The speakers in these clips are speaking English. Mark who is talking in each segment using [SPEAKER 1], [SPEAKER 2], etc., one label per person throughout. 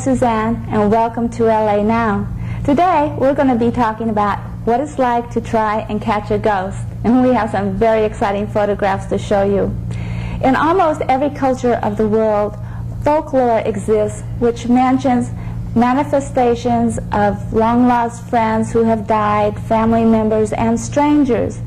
[SPEAKER 1] Suzanne, and welcome to LA Now. Today, we're going to be talking about what it's like to try and catch a ghost, and we have some very exciting photographs to show you. In almost every culture of the world, folklore exists which mentions manifestations of long-lost friends who have died, family members, and strangers.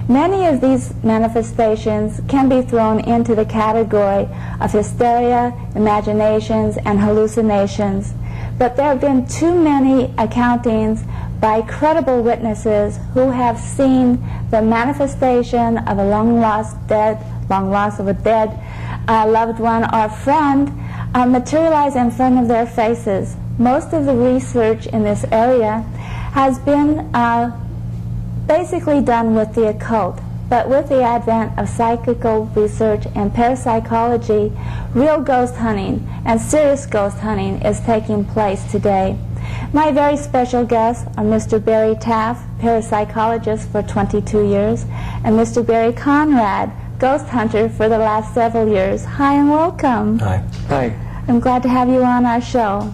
[SPEAKER 1] Many of these manifestations can be thrown into the category of hysteria, imaginations, and hallucinations. But there have been too many accountings by credible witnesses who have seen the manifestation of a long loss of a dead loved one or friend materialize in front of their faces. Most of the research in this area has been basically done with the occult, but with the advent of psychical research and parapsychology, real ghost hunting and serious ghost hunting is taking place today. My very special guests are Mr. Barry Taff, parapsychologist for 22 years, and Mr. Barry Conrad, ghost hunter for the last several years. Hi and welcome.
[SPEAKER 2] Hi. Hi.
[SPEAKER 1] I'm glad to have you on our show.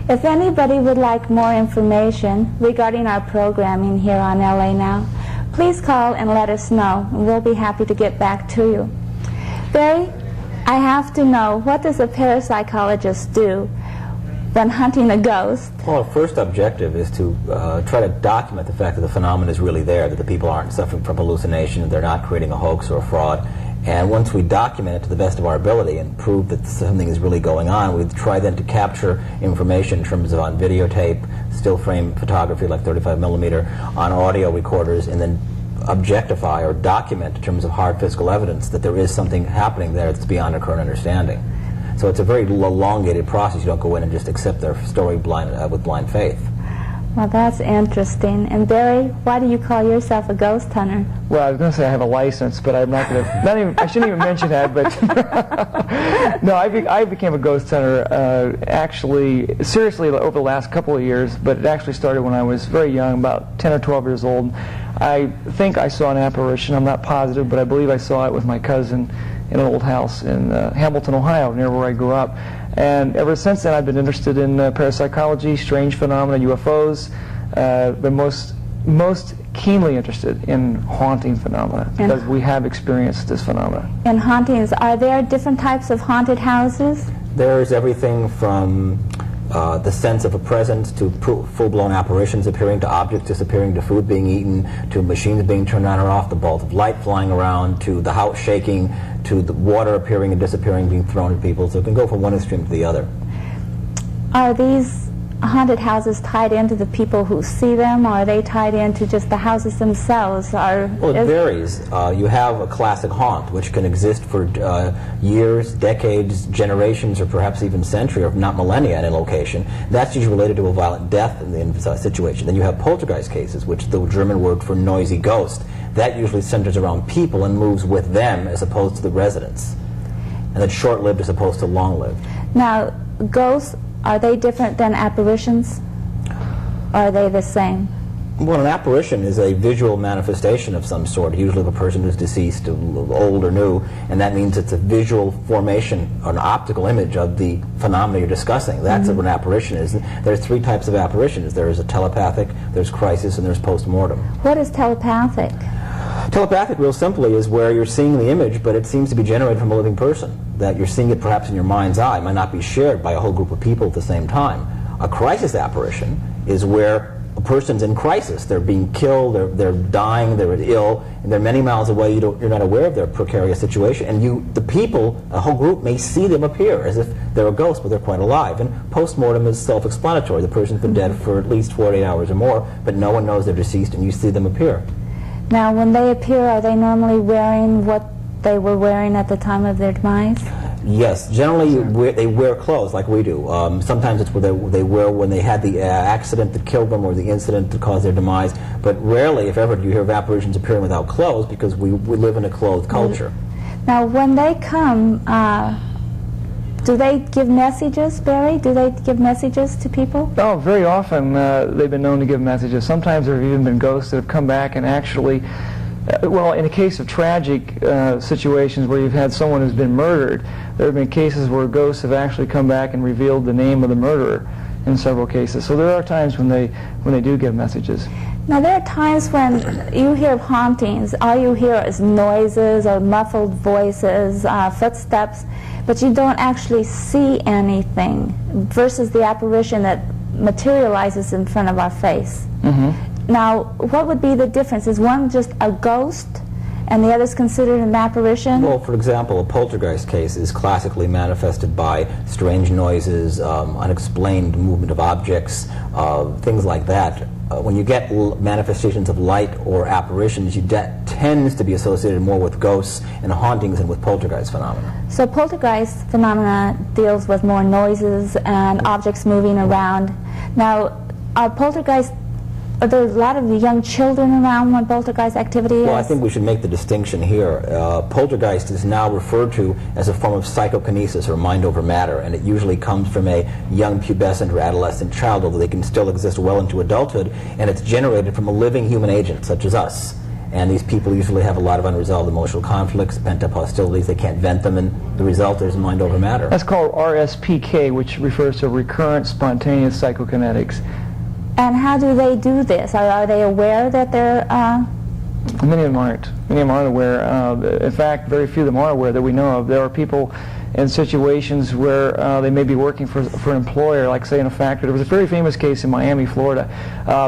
[SPEAKER 1] If anybody would like more information regarding our programming here on LA Now, please call and let us know, and we'll be happy to get back to you. Barry, I have to know, what does a parapsychologist do when hunting a ghost?
[SPEAKER 2] Well, our first objective is to try to document the fact that the phenomenon is really there, that the people aren't suffering from hallucination, they're not creating a hoax or a fraud. And once we document it to the best of our ability and prove that something is really going on, we try then to capture information in terms of on videotape, still frame photography like 35 millimeter, on audio recorders, and then objectify or document in terms of hard physical evidence that there is something happening there that's beyond our current understanding. So it's a very elongated process. You don't go in and just accept their story with blind faith.
[SPEAKER 1] Well, that's interesting. And Barry, why do you call yourself a ghost hunter?
[SPEAKER 3] Well, I was going to say I have a license, but I'm not going to. I shouldn't even mention that. But no, I became a ghost hunter actually seriously over the last couple of years. But it actually started when I was very young, about 10 or 12 years old. I think I saw an apparition. I'm not positive, but I believe I saw it with my cousin in an old house in Hamilton, Ohio, near where I grew up. And ever since then, I've been interested in parapsychology, strange phenomena, UFOs, but most keenly interested in haunting phenomena, because we have experienced this phenomena.
[SPEAKER 1] In hauntings, are there different types of haunted houses?
[SPEAKER 2] There's everything from the sense of a presence to full-blown apparitions appearing, to objects disappearing, to food being eaten, to machines being turned on or off, the bolt of light flying around, to the house shaking, to the water appearing and disappearing, being thrown at people. So it can go from one extreme to the other.
[SPEAKER 1] Are these haunted houses tied into the people who see them, or are they tied into just the houses themselves?
[SPEAKER 2] Well, it varies. You have a classic haunt, which can exist for years, decades, generations, or perhaps even centuries, or if not millennia in a location. That's usually related to a violent death in the situation. Then you have poltergeist cases, which is the German word for noisy ghost. That usually centers around people and moves with them as opposed to the residents. And that's short-lived as opposed to long-lived.
[SPEAKER 1] Now, ghosts, are they different than apparitions? Or are they the same?
[SPEAKER 2] Well, an apparition is a visual manifestation of some sort, usually of a person who's deceased, old or new, and that means it's a visual formation, an optical image of the phenomena you're discussing. That's what an apparition is. There's three types of apparitions. There's a telepathic, there's crisis, and there's post-mortem.
[SPEAKER 1] What is telepathic?
[SPEAKER 2] Telepathic, real simply, is where you're seeing the image, but it seems to be generated from a living person. That you're seeing it perhaps in your mind's eye. It might not be shared by a whole group of people at the same time. A crisis apparition is where a person's in crisis. They're being killed, they're dying, they're ill, and they're many miles away. You're not aware of their precarious situation. And the people, a whole group, may see them appear as if they're a ghost, but they're quite alive. And post-mortem is self-explanatory. The person's been dead for at least 48 hours or more, but no one knows they're deceased, and you see them appear.
[SPEAKER 1] Now, when they appear, are they normally wearing what they were wearing at the time of their demise?
[SPEAKER 2] Yes, generally they wear clothes like we do. Sometimes it's what they wear when they had the accident that killed them or the incident that caused their demise. But rarely, if ever, do you hear of apparitions appearing without clothes, because we live in a clothed culture.
[SPEAKER 1] Now, when they come, do they give messages, Barry? Do they give messages to people?
[SPEAKER 3] Oh, very often they've been known to give messages. Sometimes there have even been ghosts that have come back and actually Well, in the case of tragic situations where you've had someone who's been murdered, there have been cases where ghosts have actually come back and revealed the name of the murderer in several cases. So there are times when they do give messages.
[SPEAKER 1] Now, there are times when you hear of hauntings, all you hear is noises or muffled voices, footsteps, but you don't actually see anything, versus the apparition that materializes in front of our face. Mm-hmm. Now, what would be the difference? Is one just a ghost and the other is considered an apparition?
[SPEAKER 2] Well, for example, a poltergeist case is classically manifested by strange noises, unexplained movement of objects, things like that. When you get manifestations of light or apparitions, that tends to be associated more with ghosts and hauntings than with poltergeist phenomena.
[SPEAKER 1] So poltergeist phenomena deals with more noises and objects moving around. Now, are there a lot of young children around when poltergeist activity is?
[SPEAKER 2] Well, I think we should make the distinction here. Poltergeist is now referred to as a form of psychokinesis, or mind over matter, and it usually comes from a young pubescent or adolescent child, although they can still exist well into adulthood, and it's generated from a living human agent, such as us. And these people usually have a lot of unresolved emotional conflicts, pent-up hostilities, they can't vent them, and the result is mind over matter.
[SPEAKER 3] That's called RSPK, which refers to recurrent spontaneous psychokinetics.
[SPEAKER 1] And how do they do this? Are they aware that they're...
[SPEAKER 3] Many of them aren't. Many of them aren't aware. In fact, very few of them are aware that we know of. There are people in situations where they may be working for an employer, like say in a factory. There was a very famous case in Miami, Florida,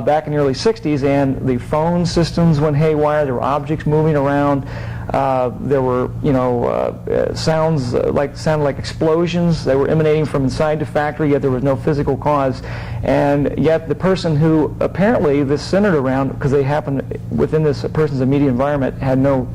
[SPEAKER 3] back in the early 60s, and the phone systems went haywire. There were objects moving around. There were, sounds sounded like explosions. They were emanating from inside the factory, yet there was no physical cause. And yet the person who apparently this centered around, because they happened within this person's immediate environment, had no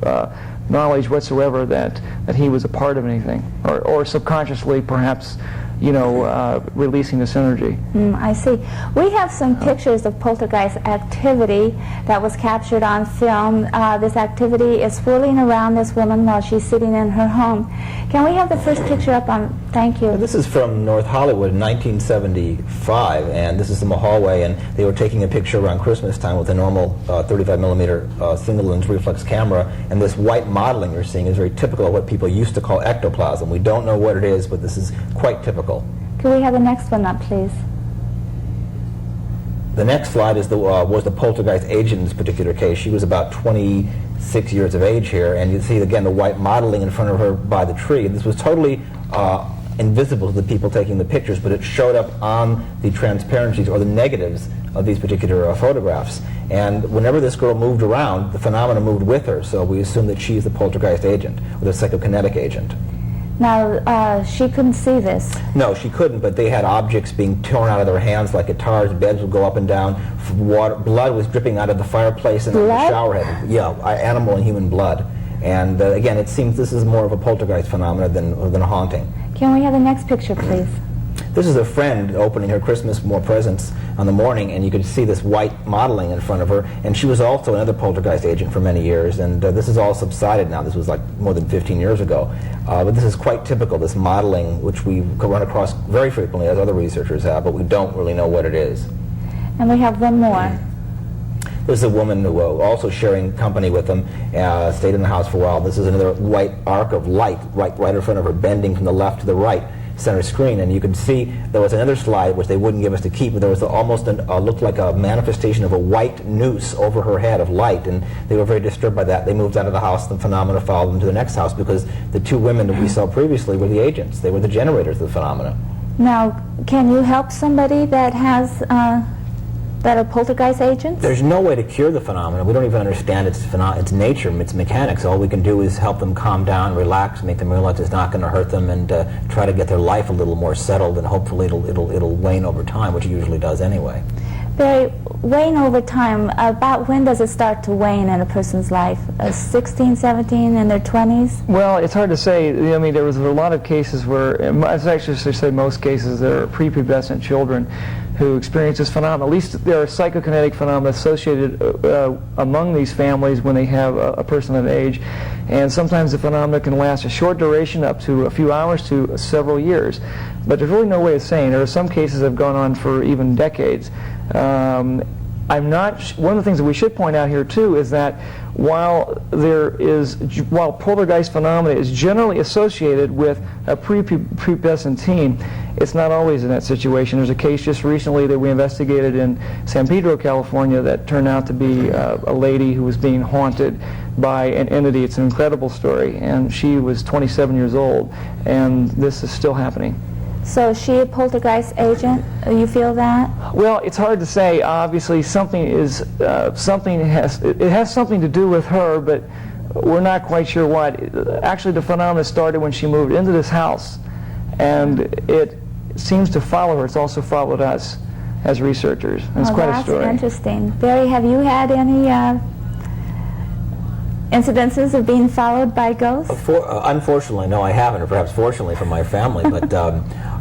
[SPEAKER 3] knowledge whatsoever that he was a part of anything, or subconsciously perhaps releasing this energy.
[SPEAKER 1] I see. We have some pictures of poltergeist activity that was captured on film. This activity is swirling around this woman while she's sitting in her home. Can we have the first picture up on? Thank you.
[SPEAKER 2] This is from North Hollywood in 1975, and this is in the hallway, and they were taking a picture around Christmas time with a normal 35mm single lens reflex camera, and this white modeling you're seeing is very typical of what people used to call ectoplasm. We don't know what it is, but this is quite typical.
[SPEAKER 1] Can we have the next one up, please?
[SPEAKER 2] The next slide is was the poltergeist agent in this particular case. She was about 26 years of age here, and you see again the white modeling in front of her by the tree. This was totally invisible to the people taking the pictures, but it showed up on the transparencies or the negatives of these particular photographs. And whenever this girl moved around, the phenomena moved with her, so we assume that she's the poltergeist agent or the psychokinetic agent.
[SPEAKER 1] Now, she couldn't see this.
[SPEAKER 2] No, she couldn't, but they had objects being torn out of their hands like guitars, beds would go up and down, blood was dripping out of the fireplace and on the shower head. Yeah, animal and human blood. And again, it seems this is more of a poltergeist phenomena than a haunting.
[SPEAKER 1] Can we have the next picture, please?
[SPEAKER 2] This is a friend opening her Christmas presents on the morning, and you could see this white modeling in front of her, and she was also another poltergeist agent for many years, and this is all subsided now. This was like more than 15 years ago. But this is quite typical, this modeling, which we run across very frequently, as other researchers have, but we don't really know what it is.
[SPEAKER 1] And we have one more.
[SPEAKER 2] This is a woman who also sharing company with them, stayed in the house for a while. This is another white arc of light right in front of her, bending from the left to the right, center screen. And you can see there was another slide, which they wouldn't give us to keep, but there was almost looked like a manifestation of a white noose over her head of light, and they were very disturbed by that. They moved out of the house, the phenomena followed them to the next house, because the two women that we saw previously were the agents. They were the generators of the phenomena.
[SPEAKER 1] Now, can you help somebody that has that are poltergeist agents?
[SPEAKER 2] There's no way to cure the phenomenon. We don't even understand its nature, its mechanics. All we can do is help them calm down, relax, make them realize it's not going to hurt them, and try to get their life a little more settled, and hopefully it'll wane over time, which it usually does anyway.
[SPEAKER 1] Barry, wane over time, about when does it start to wane in a person's life? 16, 17, in their 20s?
[SPEAKER 3] Well, it's hard to say. I mean, there was a lot of cases where, it's actually to say most cases, there are prepubescent children who experience this phenomenon. At least there are psychokinetic phenomena associated among these families when they have a person of age. And sometimes the phenomena can last a short duration, up to a few hours to several years. But there's really no way of saying. There are some cases that have gone on for even decades. I'm not. One of the things that we should point out here too is that while poltergeist phenomena is generally associated with a prepubescent teen, it's not always in that situation. There's a case just recently that we investigated in San Pedro, California, that turned out to be a lady who was being haunted by an entity. It's an incredible story, and she was 27 years old, and this is still happening.
[SPEAKER 1] So is she a poltergeist agent? You feel that?
[SPEAKER 3] Well, it's hard to say. Obviously, it has something to do with her, but we're not quite sure what. Actually, the phenomenon started when she moved into this house, and it seems to follow her. It's also followed us as researchers. And it's quite a story.
[SPEAKER 1] That's interesting. Barry, have you had any incidences of being followed by ghosts?
[SPEAKER 2] Unfortunately, no, I haven't, or perhaps fortunately for my family, but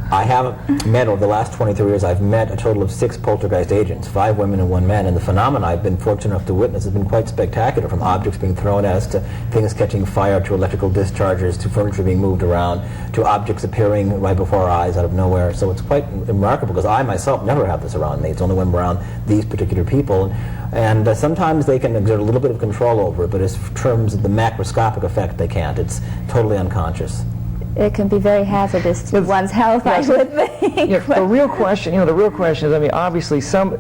[SPEAKER 2] I haven't met, over the last 23 years, I've met a total of 6 poltergeist agents, 5 women and 1 man, and the phenomena I've been fortunate enough to witness has been quite spectacular, from objects being thrown at us, to things catching fire, to electrical discharges, to furniture being moved around, to objects appearing right before our eyes out of nowhere. So it's quite remarkable, because I myself never have this around me. It's only when I'm around these particular people. And sometimes they can exert a little bit of control over it, but in terms of the macroscopic effect, they can't. It's totally unconscious.
[SPEAKER 1] It can be very hazardous to one's health, I would think.
[SPEAKER 3] Yeah, the real question is, I mean, obviously some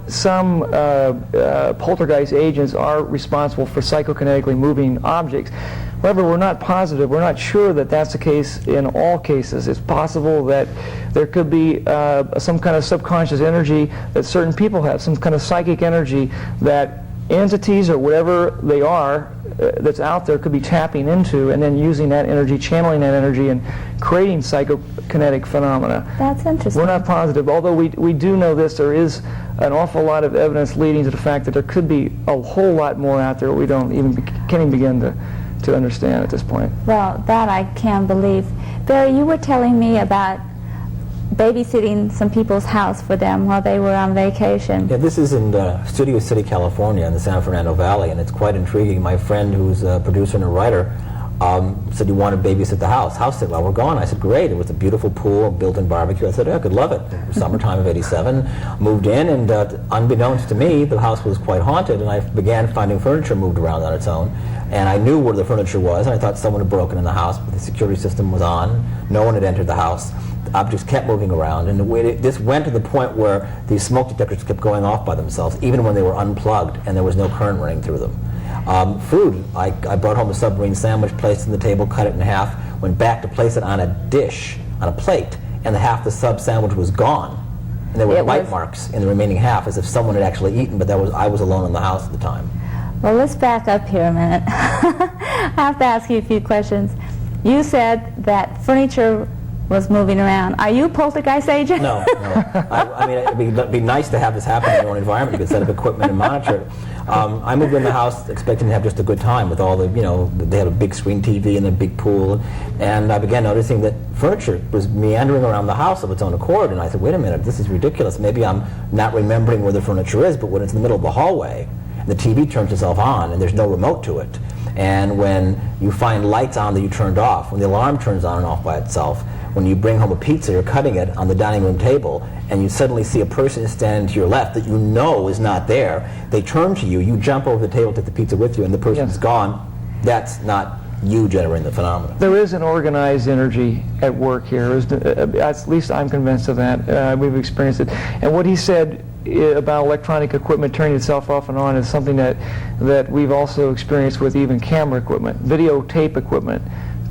[SPEAKER 3] poltergeist agents are responsible for psychokinetically moving objects. However, we're not positive, we're not sure that that's the case in all cases. It's possible that there could be some kind of subconscious energy that certain people have, some kind of psychic energy that entities or whatever they are that's out there could be tapping into, and then using that energy, channeling that energy, and creating psychokinetic phenomena.
[SPEAKER 1] That's interesting.
[SPEAKER 3] We're not positive, although we do know this. There is an awful lot of evidence leading to the fact that there could be a whole lot more out there we can't even begin to understand at this point.
[SPEAKER 1] Well, that I can believe. Barry, you were telling me about babysitting some people's house for them while they were on vacation.
[SPEAKER 2] Yeah, this is in Studio City, California, in the San Fernando Valley, and it's quite intriguing. My friend, who's a producer and a writer, said, "You want to babysit the house?" House said, "Well, we're going." I said, "Great." It was a beautiful pool, a built-in barbecue. I said, "I could love it." It was summertime of '87. Moved in, and unbeknownst to me, the house was quite haunted, and I began finding furniture moved around on its own. And I knew where the furniture was, and I thought someone had broken in the house, but the security system was on. No one had entered the house. The objects kept moving around, and this went to the point where these smoke detectors kept going off by themselves, even when they were unplugged and there was no current running through them. Food, I brought home a submarine sandwich, placed it on the table, cut it in half, went back to place it on a dish, on a plate, and the half the sub sandwich was gone. And there were bite marks in the remaining half, as if someone had actually eaten, but I was alone in the house at the time.
[SPEAKER 1] Well, let's back up here a minute. I have to ask you a few questions. You said that furniture was moving around. Are you a poltergeist agent?
[SPEAKER 2] No. I mean, it'd be nice to have this happen in your own environment. You could set up equipment and monitor it. I moved in the house expecting to have just a good time with all the, they had a big screen TV and a big pool, and I began noticing that furniture was meandering around the house of its own accord, and I said, wait a minute, this is ridiculous. Maybe I'm not remembering where the furniture is, but when it's in the middle of the hallway, the TV turns itself on and there's no remote to it. And when you find lights on that you turned off, when the alarm turns on and off by itself, when you bring home a pizza, you're cutting it on the dining room table, and you suddenly see a person standing to your left that you know is not there. They turn to you, you jump over the table, take the pizza with you, and the person's gone. That's not you generating the phenomenon.
[SPEAKER 3] There is an organized energy at work here. At least I'm convinced of that. We've experienced it. And what he said about electronic equipment turning itself off and on is something that we've also experienced with even camera equipment, videotape equipment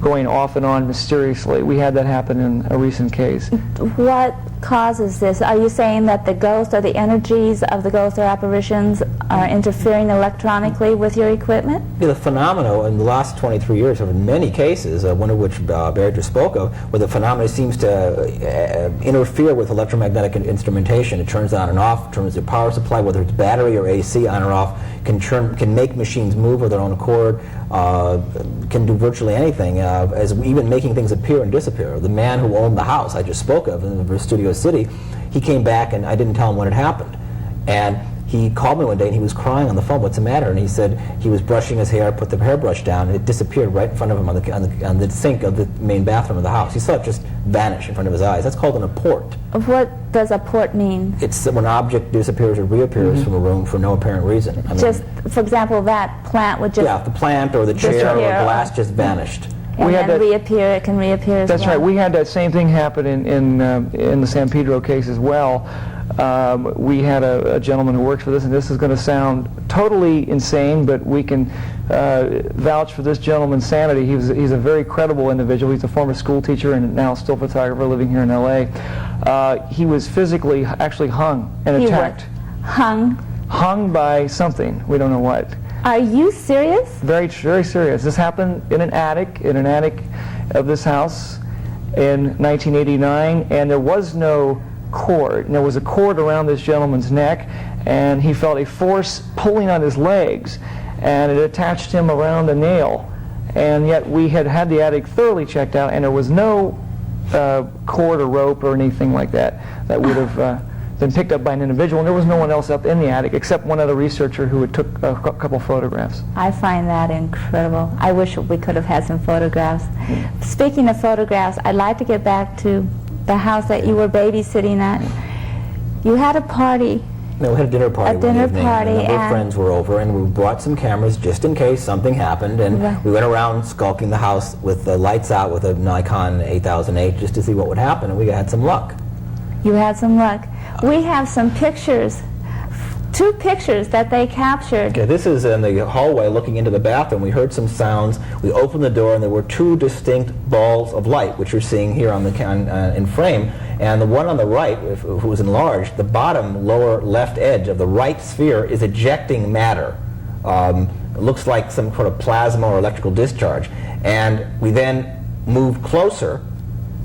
[SPEAKER 3] going off and on mysteriously. We had that happen in a recent case.
[SPEAKER 1] What causes this? Are you saying that the ghost or the energies of the ghost or apparitions are interfering electronically with your equipment?
[SPEAKER 2] Yeah, the phenomena in the last 23 years have been many cases, one of which Barry just spoke of, where the phenomena seems to interfere with electromagnetic instrumentation. It turns on and off, turns the power supply, whether it's battery or AC, on or off, can make machines move of their own accord, can do virtually anything, as even making things appear and disappear. The man who owned the house I just spoke of in Studio City, he came back and I didn't tell him what had happened. And he called me one day and he was crying on the phone. What's the matter? And he said he was brushing his hair, put the hairbrush down, and it disappeared right in front of him on the sink of the main bathroom of the house. He saw it just vanish in front of his eyes. That's called an apport.
[SPEAKER 1] What does apport mean?
[SPEAKER 2] It's when an object disappears or reappears from a room for no apparent reason. I mean,
[SPEAKER 1] just, for example, that plant would just...
[SPEAKER 2] Yeah, if the plant or the chair or glass just vanished.
[SPEAKER 1] And then reappear, it can reappear as well.
[SPEAKER 3] That's right. We had that same thing happen in the San Pedro case as well. We had a gentleman who works for this, and this is going to sound totally insane, but we can vouch for this gentleman's sanity. He's a very credible individual. He's a former school teacher and now still photographer living here in L.A. He was physically actually hung and attacked. Hung by something. We don't know what.
[SPEAKER 1] Are you serious?
[SPEAKER 3] Very, very serious. This happened in an attic of this house in 1989, and there was no cord. And there was a cord around this gentleman's neck, and he felt a force pulling on his legs, and it attached him around a nail. And yet we had the attic thoroughly checked out, and there was no cord or rope or anything like that would have been picked up by an individual, and there was no one else up in the attic except one other researcher who had took a couple photographs.
[SPEAKER 1] I find that incredible. I wish we could have had some photographs. Speaking of photographs, I'd like to get back to the house that you were babysitting at. You had a party.
[SPEAKER 2] No, we had a dinner party.
[SPEAKER 1] A dinner party.
[SPEAKER 2] A number of friends were over, and we brought some cameras just in case something happened, and we went around skulking the house with the lights out with a Nikon 8008 just to see what would happen, and we had some luck.
[SPEAKER 1] You had some luck. We have some pictures, 2 pictures that they captured.
[SPEAKER 2] Okay, this is in the hallway looking into the bathroom. We heard some sounds. We opened the door, and there were 2 distinct balls of light, which you're seeing here on the in frame. And the one on the right, who was enlarged, the bottom lower left edge of the right sphere is ejecting matter. It looks like some sort of plasma or electrical discharge. And we then moved closer,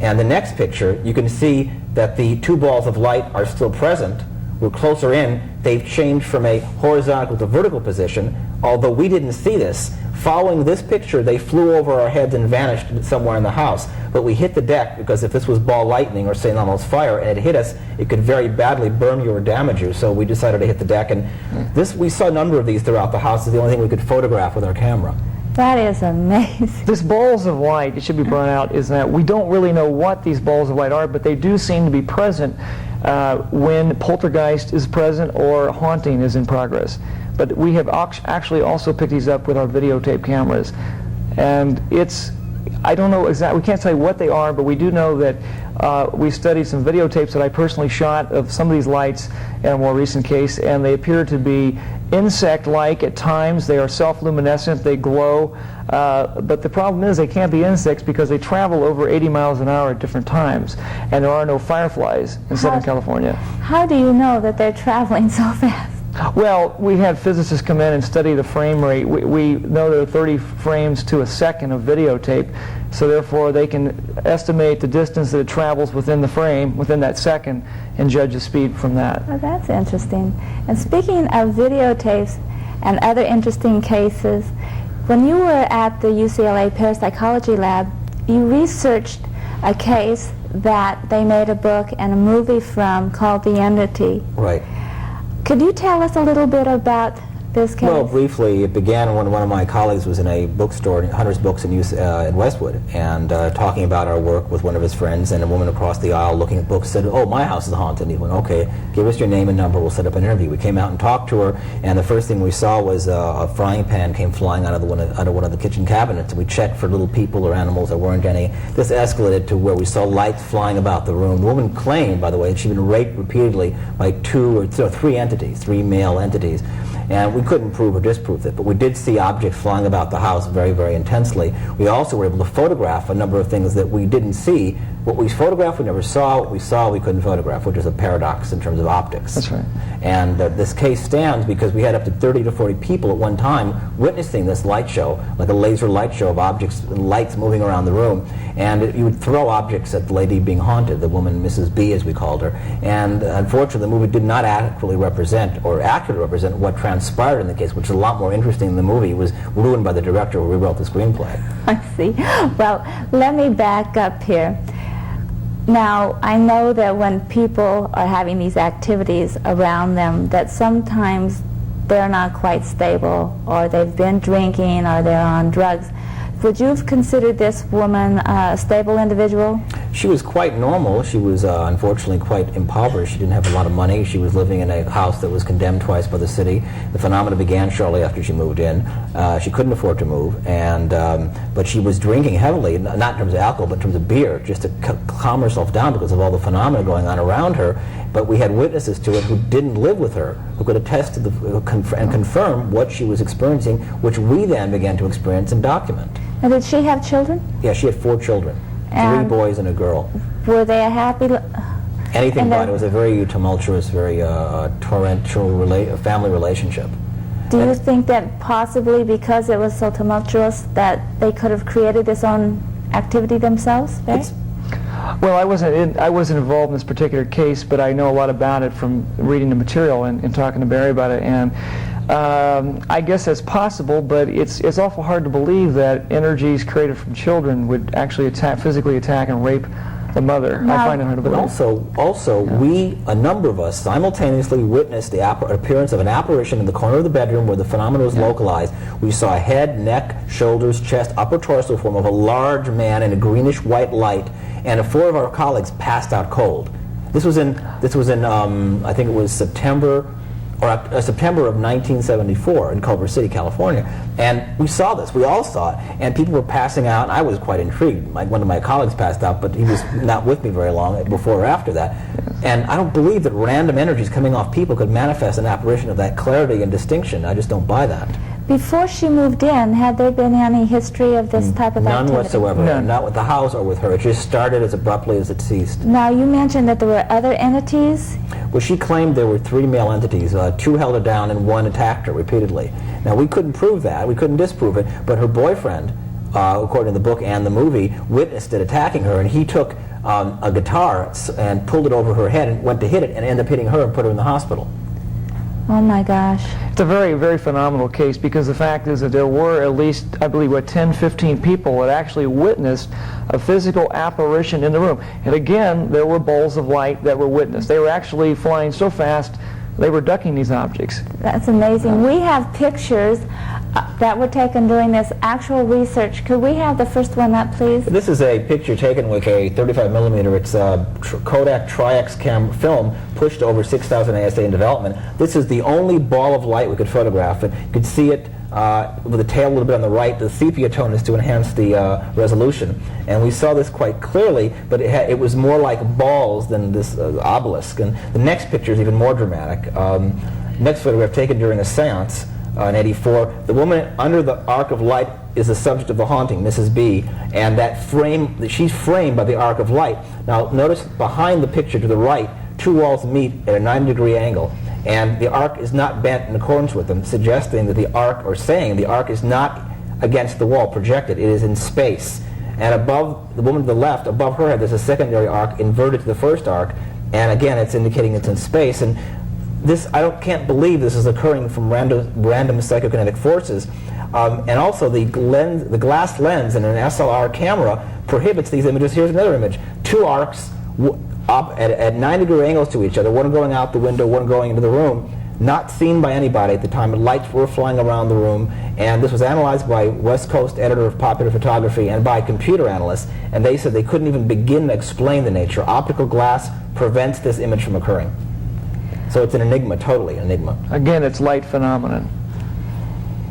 [SPEAKER 2] and the next picture, you can see that the 2 balls of light are still present. We're closer in. They've changed from a horizontal to vertical position, although we didn't see this. Following this picture, they flew over our heads and vanished somewhere in the house. But we hit the deck because if this was ball lightning or say almost fire and it hit us, it could very badly burn you or damage you. So we decided to hit the deck, and we saw a number of these throughout the house. It's the only thing we could photograph with our camera.
[SPEAKER 1] That is amazing.
[SPEAKER 3] This balls of light, it should be brought out, is that we don't really know what these balls of light are, but they do seem to be present when poltergeist is present or haunting is in progress. But we have actually also picked these up with our videotape cameras. And I don't know exactly, we can't tell you what they are, but we do know that we studied some videotapes that I personally shot of some of these lights in a more recent case, and they appear to be insect-like at times. They are self-luminescent, they glow, but the problem is they can't be insects because they travel over 80 miles an hour at different times, and there are no fireflies in Southern California.
[SPEAKER 1] How do you know that they're traveling so fast?
[SPEAKER 3] Well, we had physicists come in and study the frame rate. We know there are 30 frames to a second of videotape, so therefore they can estimate the distance that it travels within the frame, within that second, and judge the speed from that.
[SPEAKER 1] Oh, that's interesting. And speaking of videotapes and other interesting cases, when you were at the UCLA Parapsychology Lab, you researched a case that they made a book and a movie from called The Entity.
[SPEAKER 2] Right.
[SPEAKER 1] Could you tell us a little bit about this case?
[SPEAKER 2] Well, briefly, it began when one of my colleagues was in a bookstore, Hunter's Books in Westwood, and talking about our work with one of his friends, and a woman across the aisle looking at books said, "Oh, my house is haunted." And he went, "Okay, give us your name and number, we'll set up an interview." We came out and talked to her, and the first thing we saw was a frying pan came flying out of one of the kitchen cabinets, and we checked for little people or animals. There weren't any. This escalated to where we saw lights flying about the room. The woman claimed, by the way, that she'd been raped repeatedly by 2 or 3 entities, 3 male entities. And we couldn't prove or disprove it, but we did see objects flying about the house very, very intensely. We also were able to photograph a number of things that we didn't see. What we photographed, we never saw. What we saw, we couldn't photograph, which is a paradox in terms of optics.
[SPEAKER 3] That's right.
[SPEAKER 2] And this case stands because we had up to 30 to 40 people at one time witnessing this light show, like a laser light show of objects and lights moving around the room. And you would throw objects at the lady being haunted, the woman, Mrs. B, as we called her. And unfortunately, the movie did not accurately represent what transpired in the case, which is a lot more interesting than the movie. It was ruined by the director who rewrote the screenplay.
[SPEAKER 1] I see. Well, let me back up here. Now, I know that when people are having these activities around them, that sometimes they're not quite stable, or they've been drinking, or they're on drugs. Would you have considered this woman a stable individual?
[SPEAKER 2] She was quite normal. She was unfortunately quite impoverished. She didn't have a lot of money. She was living in a house that was condemned twice by the city. The phenomena began shortly after she moved in. She couldn't afford to move, and but she was drinking heavily, not in terms of alcohol, but in terms of beer, just to calm herself down because of all the phenomena going on around her. But we had witnesses to it who didn't live with her, who could attest to and confirm what she was experiencing, which we then began to experience and document.
[SPEAKER 1] And did she have children?
[SPEAKER 2] Yeah, she had 4 children, 3 boys and a girl.
[SPEAKER 1] Were they a happy?
[SPEAKER 2] Anything but. It was a very tumultuous, very torrential family relationship.
[SPEAKER 1] Do you think that possibly because it was so tumultuous that they could have created this own activity themselves?
[SPEAKER 3] Well, I wasn't involved in this particular case, but I know a lot about it from reading the material and talking to Barry about it. And I guess that's possible, but it's awful hard to believe that energies created from children would actually physically attack and rape the mother.
[SPEAKER 1] Now,
[SPEAKER 3] I find it hard to believe.
[SPEAKER 2] Also, we, a number of us, simultaneously witnessed the appearance of an apparition in the corner of the bedroom where the phenomenon was localized. We saw a head, neck, shoulders, chest, upper torso form of a large man in a greenish-white light, and 4 of our colleagues passed out cold. This was in I think it was September of 1974 in Culver City, California. And we saw this. We all saw it. And people were passing out, and I was quite intrigued. One of my colleagues passed out, but he was not with me very long before or after that. And I don't believe that random energies coming off people could manifest an apparition of that clarity and distinction. I just don't buy that.
[SPEAKER 1] Before she moved in, had there been any history of this type of activity?
[SPEAKER 2] None whatsoever.
[SPEAKER 3] None.
[SPEAKER 2] Not with the house or with her. It just started as abruptly as it ceased.
[SPEAKER 1] Now, you mentioned that there were other entities.
[SPEAKER 2] Well, she claimed there were 3 male entities. 2 held her down and 1 attacked her repeatedly. Now, we couldn't prove that. We couldn't disprove it. But her boyfriend, according to the book and the movie, witnessed it attacking her, and he took a guitar and pulled it over her head and went to hit it and ended up hitting her and put her in the hospital.
[SPEAKER 1] Oh my gosh.
[SPEAKER 3] It's a very, very phenomenal case, because the fact is that there were at least, I believe, 10, 15 people that actually witnessed a physical apparition in the room. And again, there were balls of light that were witnessed. They were actually flying so fast, they were ducking these objects.
[SPEAKER 1] That's amazing. We have pictures that were taken during this actual research. Could we have the first one up, please?
[SPEAKER 2] This is a picture taken with a 35 millimeter. It's a Kodak Tri-X film pushed over 6,000 ASA in development. This is the only ball of light we could photograph. And you could see it with the tail a little bit on the right. The sepia tone is to enhance the resolution. And we saw this quite clearly, but it was more like balls than this obelisk. And the next picture is even more dramatic. Next photograph taken during a seance in '84. The woman under the arc of light is the subject of the haunting, Mrs. B, and that frame, she's framed by the arc of light. Now notice behind the picture to the right, 2 walls meet at a 90-degree angle, and the arc is not bent in accordance with them, suggesting that the arc, or saying the arc is not against the wall projected, it is in space. And above the woman to the left, above her head, there's a secondary arc inverted to the first arc, and again it's indicating it's in space. And this, can't believe this is occurring from random psychokinetic forces. And also the glass lens in an SLR camera prohibits these images. Here's another image. 2 arcs up at 90-degree angles to each other, one going out the window, one going into the room, not seen by anybody at the time. Lights were flying around the room, and this was analyzed by West Coast editor of Popular Photography and by computer analysts, and they said they couldn't even begin to explain the nature. Optical glass prevents this image from occurring. So it's an enigma, totally an enigma.
[SPEAKER 3] Again, it's light phenomenon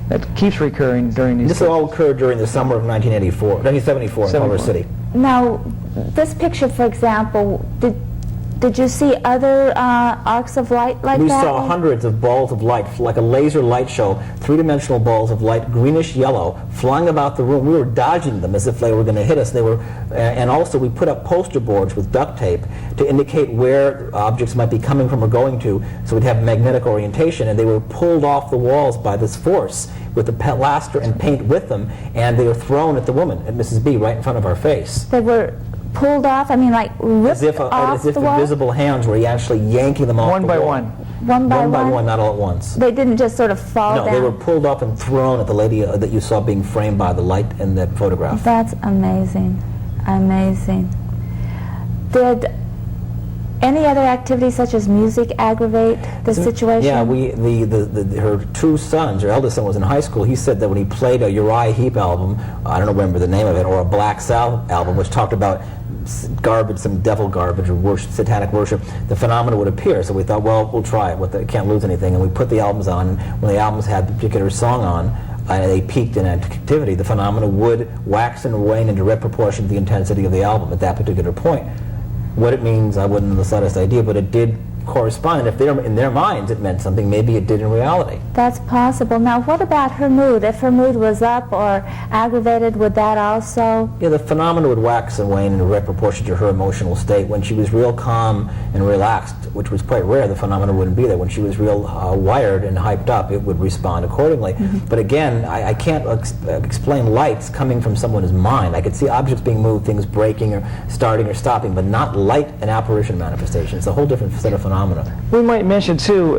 [SPEAKER 3] that keeps recurring during these.
[SPEAKER 2] This all occurred during the summer of 1974 in Culver City.
[SPEAKER 1] Now, this picture, for example, did you see other arcs of light like that?
[SPEAKER 2] We saw hundreds of balls of light, like a laser light show, 3-dimensional balls of light, greenish yellow, flying about the room. We were dodging them as if they were going to hit us. They were, and also we put up poster boards with duct tape to indicate where objects might be coming from or going to, so we'd have magnetic orientation, and they were pulled off the walls by this force with the plaster and paint with them, and they were thrown at the woman, at Mrs. B, right in front of our face.
[SPEAKER 1] They were pulled off, I mean, like ripped
[SPEAKER 2] as if the visible hands were actually yanking them off
[SPEAKER 3] one
[SPEAKER 2] the
[SPEAKER 3] by
[SPEAKER 2] wall.
[SPEAKER 3] one.
[SPEAKER 1] One by one,
[SPEAKER 2] not all at once.
[SPEAKER 1] They didn't just sort of fall down?
[SPEAKER 2] No, they were pulled up and thrown at the lady that you saw being framed by the light in that photograph.
[SPEAKER 1] That's amazing. Amazing. Did any other activities such as music aggravate the situation?
[SPEAKER 2] Yeah, her two sons, her eldest son was in high school. He said that when he played a Uriah Heep album, I don't remember the name of it, or a Black Sabbath album, which talked about garbage, some devil garbage or worship, satanic worship, the phenomena would appear. So we thought, well, we'll try it. Can't lose anything. And we put the albums on. When the albums had the particular song on, and they peaked in activity, the phenomena would wax and wane in direct proportion to the intensity of the album at that particular point. What it means, I wouldn't have the slightest idea, but it did correspond. If in their minds it meant something, maybe it did in reality.
[SPEAKER 1] That's possible. Now, what about her mood? If her mood was up or aggravated, would that also?
[SPEAKER 2] Yeah, the phenomena would wax and wane in direct proportion to her emotional state. When she was real calm and relaxed, which was quite rare, the phenomena wouldn't be there. When she was real wired and hyped up, it would respond accordingly. But again, I can't explain lights coming from someone's mind. I could see objects being moved, things breaking or starting or stopping, but not light and apparition manifestation. It's a whole different set of phenomena.
[SPEAKER 3] We might mention, too,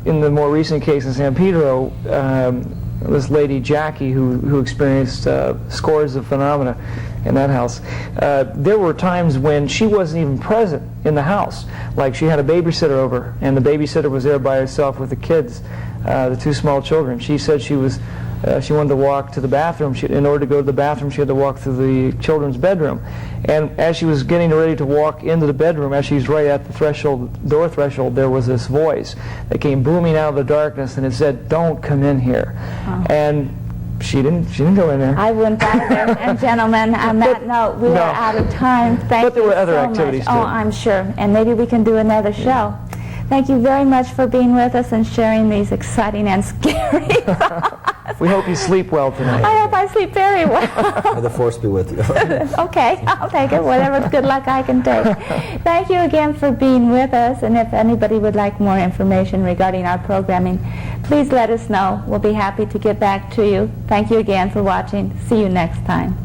[SPEAKER 3] in the more recent case in San Pedro, this lady, Jackie, who experienced scores of phenomena in that house. There were times when she wasn't even present in the house. Like she had a babysitter over, and the babysitter was there by herself with the kids, the two small children. She said she wanted to walk to the bathroom. In order to go to the bathroom, she had to walk through the children's bedroom. And as she was getting ready to walk into the bedroom, as she's right at the door threshold, there was this voice that came booming out of the darkness, and it said, "Don't come in here." Oh. And she didn't go in there.
[SPEAKER 1] I wouldn't either. And gentlemen, on that note, we are out of time. Thank you so much.
[SPEAKER 3] But there were other activities too.
[SPEAKER 1] Oh, I'm sure. And maybe we can do another show. Thank you very much for being with us and sharing these exciting and scary thoughts.
[SPEAKER 3] We hope you sleep well tonight.
[SPEAKER 1] I hope I sleep very well.
[SPEAKER 2] May the force be with you.
[SPEAKER 1] Okay, I'll take it. Whatever good luck I can take. Thank you again for being with us. And if anybody would like more information regarding our programming, please let us know. We'll be happy to get back to you. Thank you again for watching. See you next time.